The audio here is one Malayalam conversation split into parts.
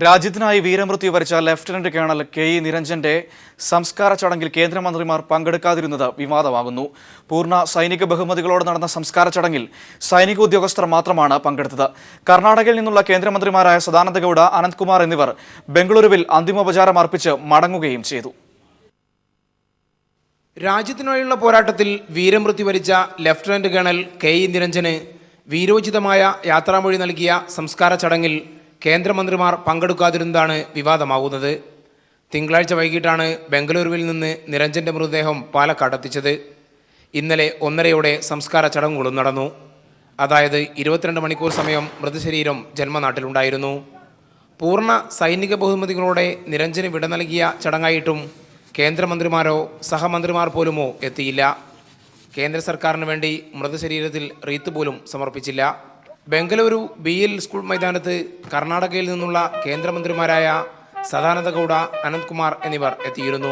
രാജ്യത്തിനായി വീരമൃത്യു വരിച്ച ലഫ്റ്റനന്റ് കേണൽ കെ ഇ നിരഞ്ജന്റെ സംസ്കാര ചടങ്ങിൽ കേന്ദ്രമന്ത്രിമാർ പങ്കെടുക്കാതിരുന്നത് വിവാദമാകുന്നു. പൂർണ്ണ സൈനിക ബഹുമതികളോടെ നടന്ന സംസ്കാര ചടങ്ങിൽ സൈനിക ഉദ്യോഗസ്ഥർ മാത്രമാണ് പങ്കെടുത്തത്. കർണാടകയിൽ നിന്നുള്ള കേന്ദ്രമന്ത്രിമാരായ സദാനന്ദ ഗൌഡ, അനന്ത്കുമാർ എന്നിവർ ബംഗളൂരുവിൽ അന്തിമോപചാരം അർപ്പിച്ച് മടങ്ങുകയും ചെയ്തു. രാജ്യത്തിനായുള്ള പോരാട്ടത്തിൽ വീരമൃത്യു വരിച്ച ലഫ്റ്റനന്റ് കേണൽ കെ ഇ നിരഞ്ജന് വീരോചിതമായ യാത്രാമൊഴി നൽകിയ സംസ്കാര ചടങ്ങിൽ കേന്ദ്രമന്ത്രിമാർ പങ്കെടുക്കാതിരുന്നതാണ് വിവാദമാകുന്നത്. തിങ്കളാഴ്ച വൈകിട്ടാണ് ബംഗളൂരുവിൽ നിന്ന് നിരഞ്ജന്റെ മൃതദേഹം പാലക്കാടെത്തിച്ചത്. ഇന്നലെ 1:30 സംസ്കാര ചടങ്ങുകളും നടന്നു. അതായത് 22 മണിക്കൂർ സമയം മൃതശരീരം ജന്മനാട്ടിലുണ്ടായിരുന്നു. പൂർണ്ണ സൈനിക ബഹുമതികളോടെ നിരഞ്ജന് വിട നൽകിയ ചടങ്ങായിട്ടും കേന്ദ്രമന്ത്രിമാരോ സഹമന്ത്രിമാർ പോലുമോ എത്തിയില്ല. കേന്ദ്ര സർക്കാരിന് വേണ്ടി മൃതശരീരത്തിൽ റീത്ത് പോലും സമർപ്പിച്ചില്ല. ബംഗളൂരു BL സ്കൂൾ മൈതാനത്ത് കർണാടകയിൽ നിന്നുള്ള കേന്ദ്രമന്ത്രിമാരായ സദാനന്ദ ഗൌഡ, അനന്ത്കുമാർ എന്നിവർ എത്തിയിരുന്നു.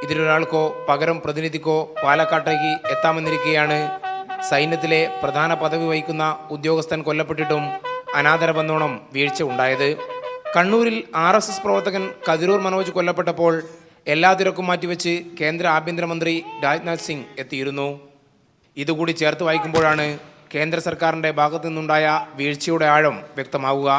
ഇതിലൊരാൾക്കോ പകരം പ്രതിനിധിക്കോ പാലക്കാട്ടേക്ക് എത്താമെന്നിരിക്കെയാണ് സൈന്യത്തിലെ പ്രധാന പദവി വഹിക്കുന്ന ഉദ്യോഗസ്ഥൻ കൊല്ലപ്പെട്ടിട്ടും അനാദരവെന്നോണം വീഴ്ച ഉണ്ടായത്. കണ്ണൂരിൽ RSS പ്രവർത്തകൻ കതിരൂർ മനോജ് കൊല്ലപ്പെട്ടപ്പോൾ എല്ലാ തിരക്കും മാറ്റിവെച്ച് കേന്ദ്ര ആഭ്യന്തരമന്ത്രി രാജ്നാഥ് സിംഗ് എത്തിയിരുന്നു. ഇതുകൂടി ചേർത്ത് വായിക്കുമ്പോഴാണ് കേന്ദ്ര സർക്കാരിൻ്റെ ഭാഗത്തു നിന്നുണ്ടായ വീഴ്ചയുടെ ആഴം വ്യക്തമാവുക.